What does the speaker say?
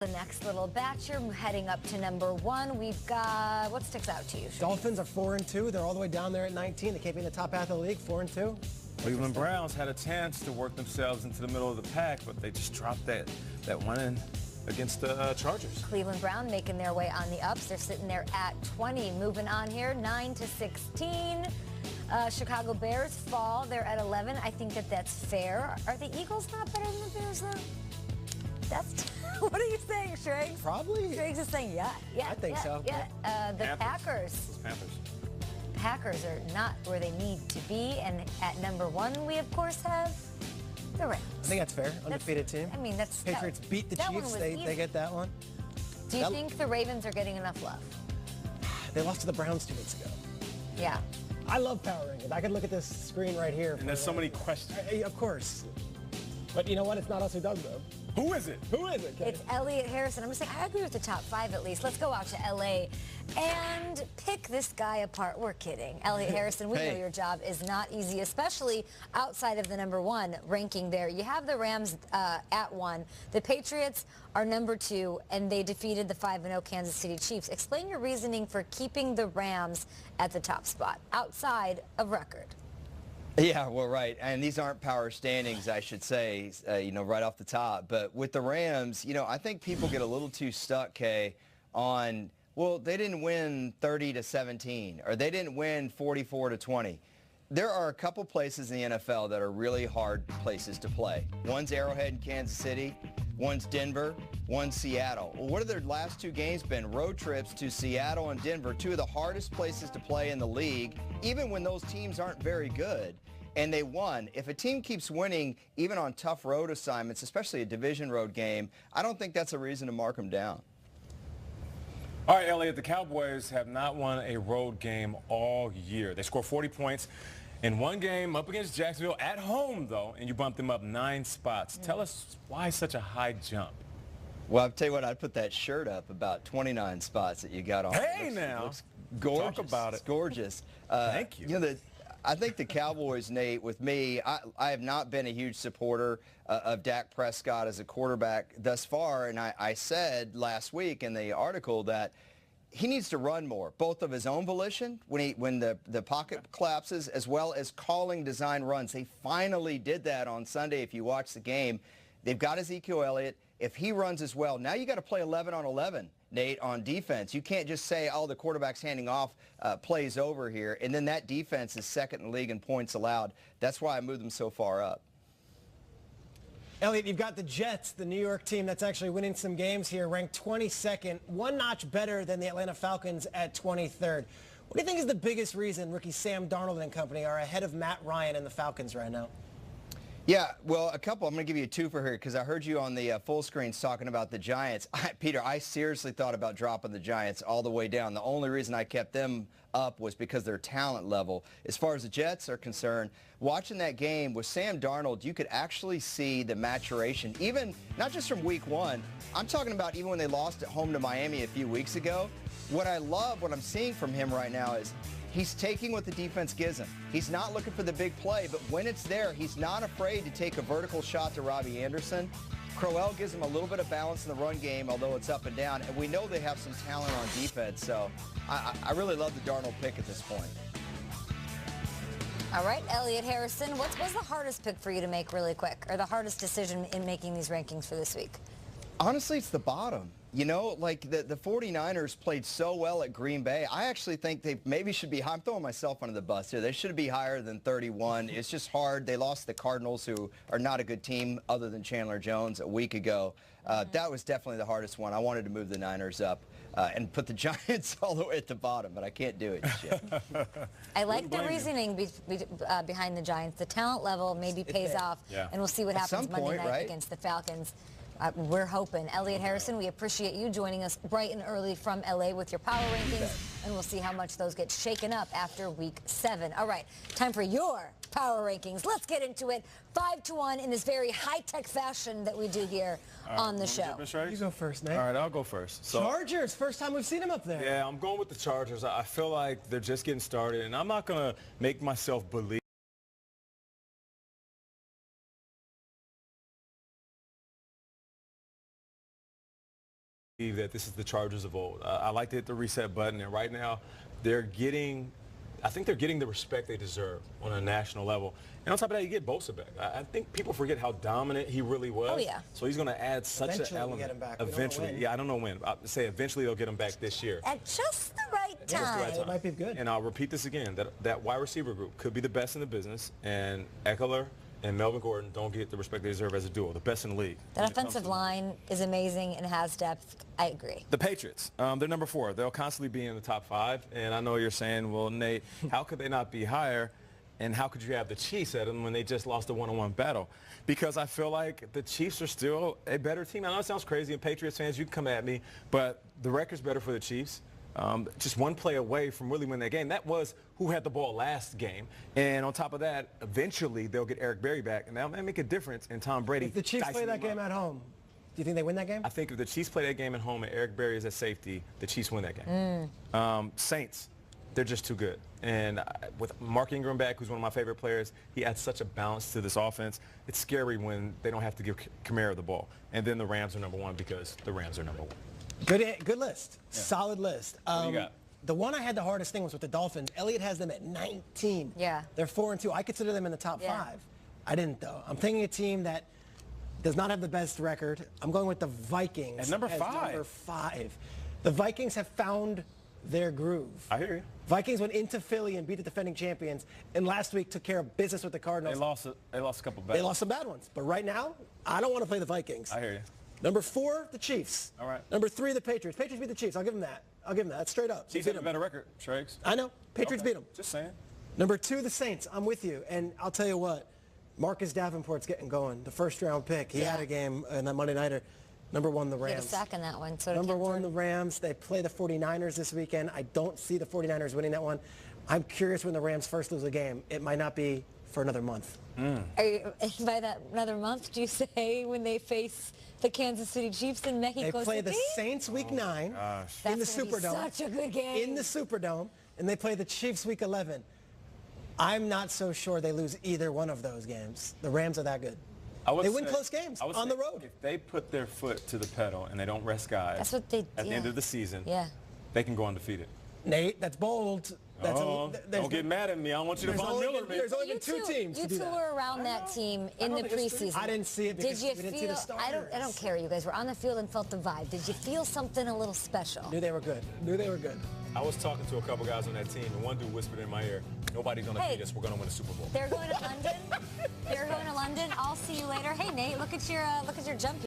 The next little batch, you're heading up to number 1. We've got, what sticks out to you? Dolphins are 4-2. They're all the way down there at 19. They can't be in the top half of the league, 4-2. Cleveland Browns had a chance to work themselves into the middle of the pack, but they just dropped that one in against the Chargers. Cleveland Brown making their way on the ups. They're sitting there at 20. Moving on here, 9-16. Chicago Bears fall. They're at 11. I think that's fair. Are the Eagles not better than the Bears, though? That's what are you saying, Shriggs? Probably. Shriggs is saying, yeah. I think so. Yeah. The Packers. Packers are not where they need to be, and at number 1, we of course have the Rams. I think that's fair. Undefeated team. I mean, that's Patriots beat the Chiefs. They get that one. Do you think the Ravens are getting enough love? They lost to the Browns 2 weeks ago. Yeah. I love power rankings. I could look at this screen right here. And there's so many questions. Of course. But you know what? It's not us who does them. Who is it? Who is it, Kay? It's Elliot Harrison. I'm going to say, I agree with the top 5 at least. Let's go out to L.A. and pick this guy apart. We're kidding. Elliot Harrison, we know your job is not easy, especially outside of the number 1 ranking there. You have the Rams at 1. The Patriots are number 2, and they defeated the 5-0 Kansas City Chiefs. Explain your reasoning for keeping the Rams at the top spot, outside of record. Yeah, well, right. And these aren't power standings, I should say, right off the top. But with the Rams, I think people get a little too stuck, Kay, on, well, they didn't win 30-17 or they didn't win 44-20. There are a couple places in the NFL that are really hard places to play. One's Arrowhead in Kansas City. One's Denver, one's Seattle. Well, what have their last 2 games been? Road trips to Seattle and Denver, 2 of the hardest places to play in the league, even when those teams aren't very good. And they won. If a team keeps winning, even on tough road assignments, especially a division road game, I don't think that's a reason to mark them down. All right, Elliot, the Cowboys have not won a road game all year. They scored 40 points in one game up against Jacksonville at home, though, and you bumped them up 9 spots. Tell us why such a high jump. Well, I'll tell you what, I'd put that shirt up about 29 spots that you got on. Hey, now. Looks gorgeous. Talk about it. It's gorgeous. Thank you. I think the Cowboys, Nate, with me, I have not been a huge supporter of Dak Prescott as a quarterback thus far, and I said last week in the article that he needs to run more, both of his own volition when the pocket collapses, as well as calling design runs. They finally did that on Sunday. If you watch the game, they've got Ezekiel Elliott. If he runs as well, now you got to play 11 on 11, Nate, on defense. You can't just say, oh, the quarterback's handing off, plays over here, and then that defense is second in the league in points allowed. That's why I moved them so far up. Elliot, you've got the Jets, the New York team that's actually winning some games here, ranked 22nd, 1 notch better than the Atlanta Falcons at 23rd. What do you think is the biggest reason rookie Sam Darnold and company are ahead of Matt Ryan and the Falcons right now? Yeah, well, a couple. I'm going to give you a 2 for here because I heard you on the full screens talking about the Giants. Peter, I seriously thought about dropping the Giants all the way down. The only reason I kept them up was because their talent level. As far as the Jets are concerned, watching that game with Sam Darnold, you could actually see the maturation, even not just from week 1. I'm talking about even when they lost at home to Miami a few weeks ago. What I love, what I'm seeing from him right now is he's taking what the defense gives him. He's not looking for the big play, but when it's there, he's not afraid to take a vertical shot to Robbie Anderson. Crowell gives him a little bit of balance in the run game, although it's up and down, and we know they have some talent on defense, so I really love the Darnold pick at this point. All right, Elliot Harrison, what's the hardest pick for you to make really quick, or the hardest decision in making these rankings for this week? Honestly, it's the bottom. Like the 49ers played so well at Green Bay. I actually think they maybe should be high. I'm throwing myself under the bus here. They should be higher than 31. It's just hard. They lost the Cardinals, who are not a good team other than Chandler Jones, a week ago. That was definitely the hardest one. I wanted to move the Niners up and put the Giants all the way at the bottom, but I can't do it just yet. I like the reasoning behind the Giants. The talent level maybe pays off, and we'll see what happens Monday night against the Falcons. We're hoping. Elliot Harrison, we appreciate you joining us bright and early from L.A. with your power rankings, and we'll see how much those get shaken up after week 7. All right, time for your power rankings. Let's get into it. 5-1 in this very high-tech fashion that we do here on the show. You go first, Nate. All right, I'll go first. So, Chargers, first time we've seen them up there. Yeah, I'm going with the Chargers. I feel like they're just getting started, and I'm not going to make myself believe that this is the Chargers of old. I like to hit the reset button, and right now I think they're getting the respect they deserve on a national level. And on top of that, you get Bosa back. I think people forget how dominant he really was. Oh, yeah. So he's going to add such an element. Get him back. Eventually. Yeah, I don't know when. I'll say eventually they'll get him back this year. At just the right time. It might be good. And I'll repeat this again. That wide receiver group could be the best in the business, and Eckler and Melvin Gordon don't get the respect they deserve as a duo, the best in the league. That offensive line is amazing and has depth. I agree. The Patriots, they're number 4. They'll constantly be in the top 5. And I know you're saying, well, Nate, how could they not be higher? And how could you have the Chiefs at them when they just lost a one-on-one battle? Because I feel like the Chiefs are still a better team. I know it sounds crazy, and Patriots fans, you can come at me, but the record's better for the Chiefs. Just one play away from really winning that game. That was who had the ball last game. And on top of that, eventually they'll get Eric Berry back, and that may make a difference in Tom Brady. If the Chiefs play that game at home, do you think they win that game? I think if the Chiefs play that game at home and Eric Berry is at safety, the Chiefs win that game. Saints, they're just too good. And with Mark Ingram back, who's one of my favorite players, he adds such a balance to this offense. It's scary when they don't have to give Kamara the ball. And then the Rams are number 1 because the Rams are number 1. Good list. Yeah. Solid list. What do you got? The one I had the hardest thing was with the Dolphins. Elliott has them at 19. Yeah. They're 4-2. I consider them in the top 5. I didn't, though. I'm thinking a team that does not have the best record. I'm going with the Vikings. At number 5. Number 5. The Vikings have found their groove. I hear you. Vikings went into Philly and beat the defending champions, and last week took care of business with the Cardinals. They lost a couple bad ones. They lost some bad ones. But right now, I don't want to play the Vikings. I hear you. Number 4, the Chiefs. All right. Number 3, the Patriots. Patriots beat the Chiefs. I'll give them that. That's straight up. Chiefs have a better record, Shrakes. I know. Patriots beat them. Just saying. Number 2, the Saints. I'm with you. And I'll tell you what, Marcus Davenport's getting going. The first-round pick. He had a game in that Monday Nighter. Number 1, the Rams. He had a sack in that one. So Number 1, the Rams. They play the 49ers this weekend. I don't see the 49ers winning that one. I'm curious when the Rams first lose a game. It might not be for another month. Are you, by that another month, do you say when they face the Kansas City Chiefs in Mexico City? They play the Saints week 9 in the Superdome. Such a good game. In the Superdome, and they play the Chiefs week 11. I'm not so sure they lose either one of those games. The Rams are that good. They win close games on the road. If they put their foot to the pedal and they don't rest guys that's what they, at the end of the season, they can go undefeated. Nate, that's bold. Don't get mad at me. I don't want you to Von Miller me. There's only been 2 teams You to do two that. were around that team in the preseason. I didn't see it because we didn't see the starters. I don't care. You guys were on the field and felt the vibe. Did you feel something a little special? Knew they were good. I was talking to a couple guys on that team, and one dude whispered in my ear, nobody's going to beat us. We're going to win the Super Bowl. They're going to London. They're going to London. I'll see you later. Hey, Nate, look at your jump here.